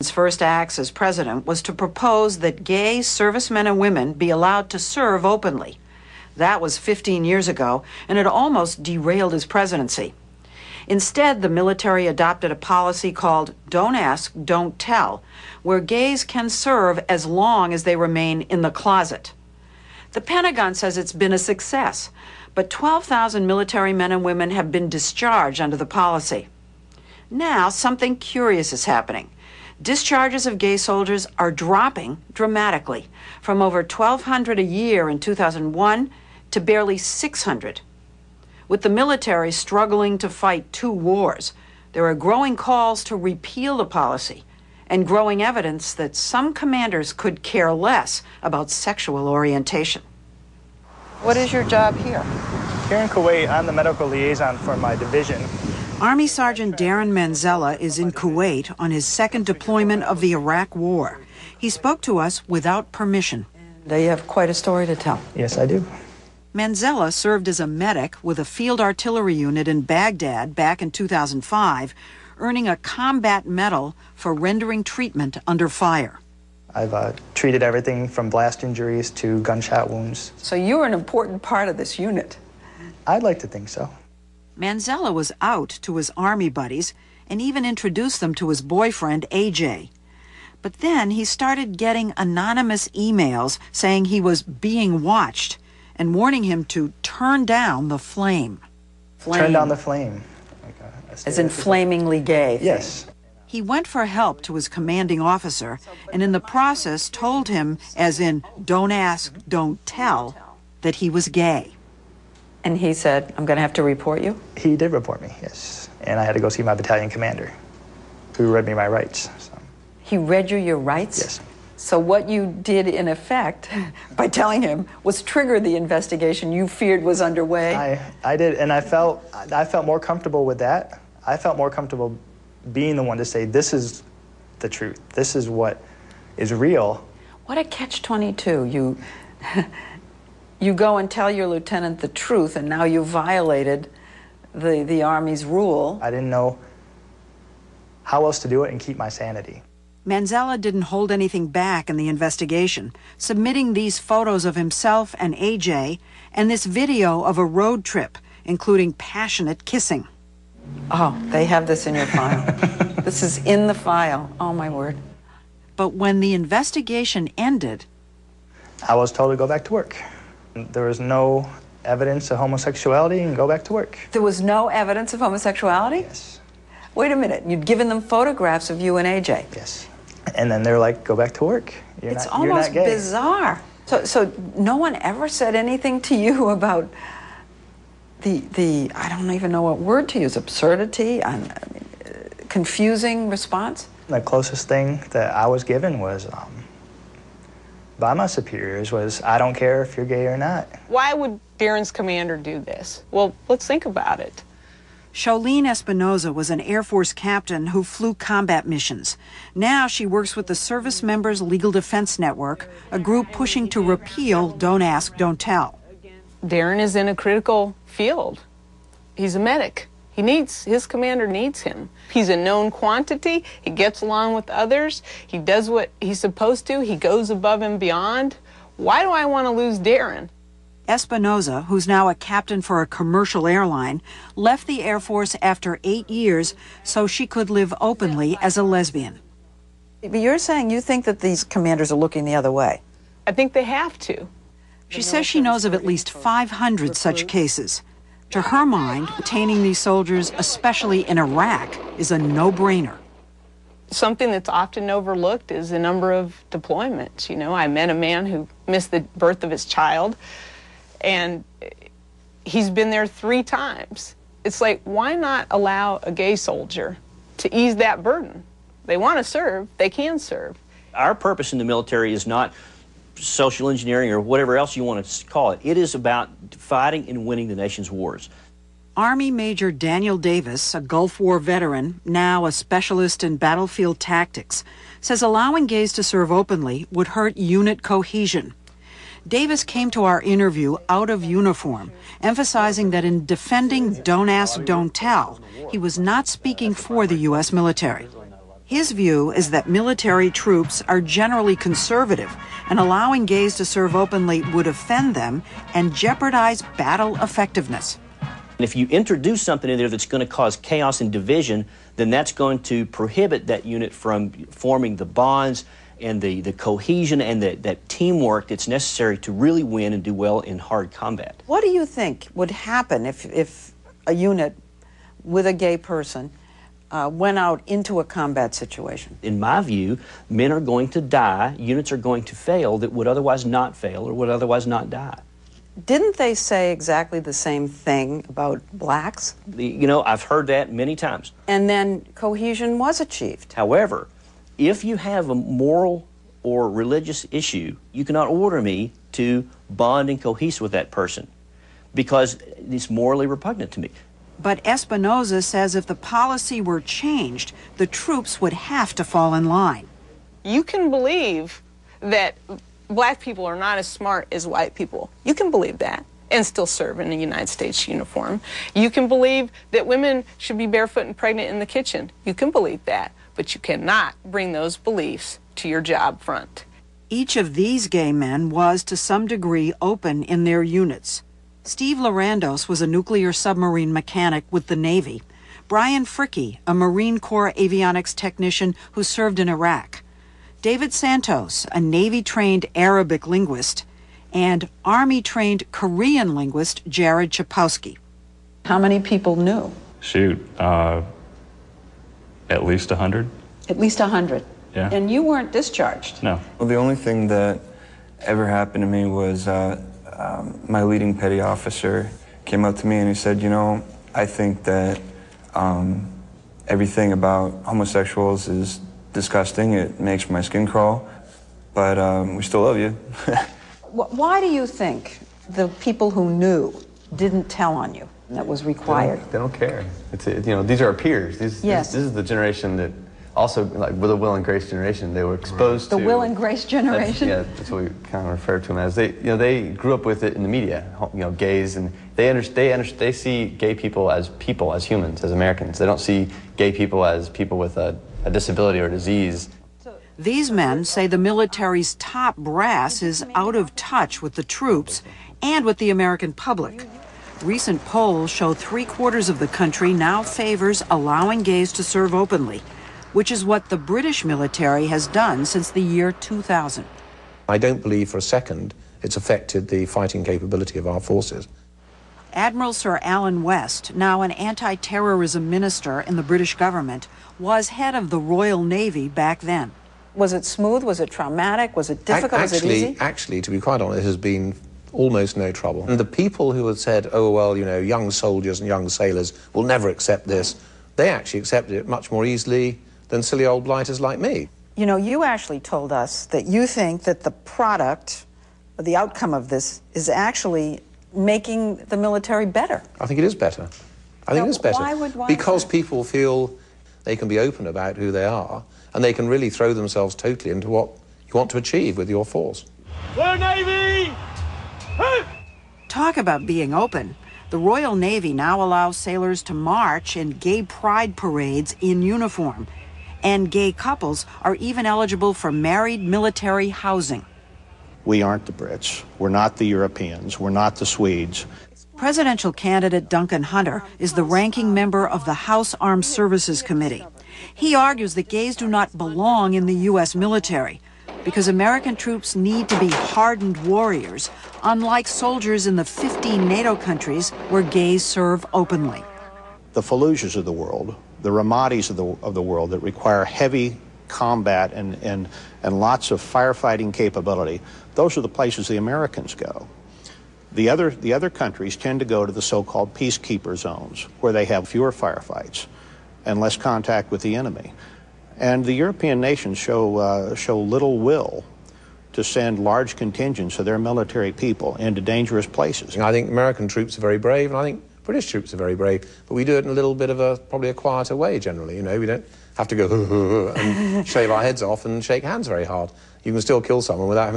His first acts as president was to propose that gay servicemen and women be allowed to serve openly. That was 15 years ago, and it almost derailed his presidency. Instead, the military adopted a policy called Don't Ask, Don't Tell, where gays can serve as long as they remain in the closet. The Pentagon says it's been a success, but 12,000 military men and women have been discharged under the policy. Now, something curious is happening. Discharges of gay soldiers are dropping dramatically, from over 1,200 a year in 2001 to barely 600. With the military struggling to fight 2 wars, there are growing calls to repeal the policy and growing evidence that some commanders could care less about sexual orientation. What is your job here? Here in Kuwait, I'm the medical liaison for my division. Army Sergeant Darren Manzella is in Kuwait on his second deployment of the Iraq War. He spoke to us without permission. You have quite a story to tell. Yes, I do. Manzella served as a medic with a field artillery unit in Baghdad back in 2005, earning a combat medal for rendering treatment under fire. I've treated everything from blast injuries to gunshot wounds. So you were an important part of this unit. I'd like to think so. Manzella was out to his Army buddies and even introduced them to his boyfriend, AJ. But then he started getting anonymous emails saying he was being watched and warning him to turn down the flame. Turn down the flame. As in flamingly gay. Yes. He went for help to his commanding officer and in the process told him, as in don't ask, don't tell, that he was gay. And he said, I'm going to have to report you? He did report me, yes. And I had to go see my battalion commander, who read me my rights. So. He read you your rights? Yes. So what you did, in effect, by telling him, was trigger the investigation you feared was underway? I did, and I felt more comfortable with that. I felt more comfortable being the one to say, this is the truth. This is what is real. What a catch-22. You go and tell your lieutenant the truth, and now you violated the Army's rule. I didn't know how else to do it and keep my sanity. Manzella didn't hold anything back in the investigation, submitting these photos of himself and AJ and this video of a road trip, including passionate kissing. Oh, they have this in your file. This is in the file. Oh, my word. But when the investigation ended, I was told to go back to work. There was no evidence of homosexuality and go back to work. There was no evidence of homosexuality? Yes. Wait a minute. You'd given them photographs of you and AJ. Yes. And then they're like, go back to work. It's almost bizarre. So no one ever said anything to you about the I don't even know what word to use, absurdity, confusing response? The closest thing that I was given was by my superiors was, I don't care if you're gay or not. Why would Darren's commander do this? Well, let's think about it. Sholene Espinoza was an Air Force captain who flew combat missions. Now she works with the Service Members Legal Defense Network, a group pushing to repeal Don't Ask, Don't Tell. Darren is in a critical field. He's a medic. His commander needs him. He's a known quantity. He gets along with others. He does what he's supposed to. He goes above and beyond. Why do I want to lose Darren? Espinoza, who's now a captain for a commercial airline, left the Air Force after 8 years so she could live openly as a lesbian. But you're saying you think that these commanders are looking the other way? I think they have to. She says she knows of at least 500 such cases. To her mind, detaining these soldiers, especially in Iraq, is a no-brainer. Something that's often overlooked is the number of deployments. You know, I met a man who missed the birth of his child, and he's been there 3 times. It's like, why not allow a gay soldier to ease that burden? They want to serve, they can serve. Our purpose in the military is not social engineering or whatever else you want to call it. It is about fighting and winning the nation's wars. Army Major Daniel Davis, a Gulf War veteran, now a specialist in battlefield tactics, says allowing gays to serve openly would hurt unit cohesion. Davis came to our interview out of uniform, emphasizing that in defending Don't Ask, Don't Tell, he was not speaking for the U.S. military. His view is that military troops are generally conservative, and allowing gays to serve openly would offend them and jeopardize battle effectiveness. If you introduce something in there that's going to cause chaos and division, then that's going to prohibit that unit from forming the bonds and the cohesion and that teamwork that's necessary to really win and do well in hard combat. What do you think would happen if a unit with a gay person went out into a combat situation? In my view, men are going to die, units are going to fail that would otherwise not fail or would otherwise not die. Didn't they say exactly the same thing about blacks? You know, I've heard that many times. And then cohesion was achieved. However, if you have a moral or religious issue, you cannot order me to bond and cohese with that person because it's morally repugnant to me. But Espinoza says if the policy were changed, the troops would have to fall in line. You can believe that black people are not as smart as white people. You can believe that and still serve in a United States uniform. You can believe that women should be barefoot and pregnant in the kitchen. You can believe that, but you cannot bring those beliefs to your job front. Each of these gay men was, to some degree, open in their units. Steve Larandos was a nuclear submarine mechanic with the Navy. Brian Fricke, a Marine Corps avionics technician who served in Iraq. David Santos, a Navy-trained Arabic linguist, and Army-trained Korean linguist Jared Chapowski. How many people knew? Shoot, at least 100. At least 100. Yeah. And you weren't discharged? No. Well, the only thing that ever happened to me was my leading petty officer came up to me and he said, you know, I think that everything about homosexuals is disgusting. It makes my skin crawl, but we still love you. Why do you think the people who knew didn't tell on you? That was required. They don't care. It's, you know, these are our peers. Yes. This is the generation that also, like with the Will and Grace generation, they were exposed to. The Will and Grace generation? That's what we kind of refer to them as. They grew up with it in the media, gays, and they see gay people, as humans, as Americans. They don't see gay people as people with a disability or disease. These men say the military's top brass is out of touch with the troops and with the American public. Recent polls show 3/4 of the country now favors allowing gays to serve openly, which is what the British military has done since the year 2000. I don't believe for a second it's affected the fighting capability of our forces. Admiral Sir Alan West, now an anti-terrorism minister in the British government, was head of the Royal Navy back then. Was it smooth? Was it traumatic? Was it difficult? Was it easy? Actually, to be quite honest, it has been almost no trouble. And the people who had said, oh, well, young soldiers and young sailors will never accept this, they actually accepted it much more easily than silly old blighters like me. You know, you actually told us that you think that the product, or the outcome of this, is actually making the military better. I think it is better. I think it is better. Why because people feel they can be open about who they are, and they can really throw themselves totally into what you want to achieve with your force. We're Navy! Talk about being open. The Royal Navy now allows sailors to march in gay pride parades in uniform, and gay couples are even eligible for married military housing. We aren't the Brits. We're not the Europeans. We're not the Swedes. Presidential candidate Duncan Hunter is the ranking member of the House Armed Services Committee. He argues that gays do not belong in the U.S. military because American troops need to be hardened warriors, unlike soldiers in the 15 NATO countries where gays serve openly. The Fallujahs of the world, the Ramatis of the world that require heavy combat and lots of firefighting capability, those are the places the Americans go. The other countries tend to go to the so-called peacekeeper zones, where they have fewer firefights and less contact with the enemy. And the European nations show little will to send large contingents of their military people into dangerous places. I think American troops are very brave, and I think British troops are very brave, but we do it in a little bit of probably a quieter way generally. We don't have to go and shave our heads off and shake hands very hard. You can still kill someone without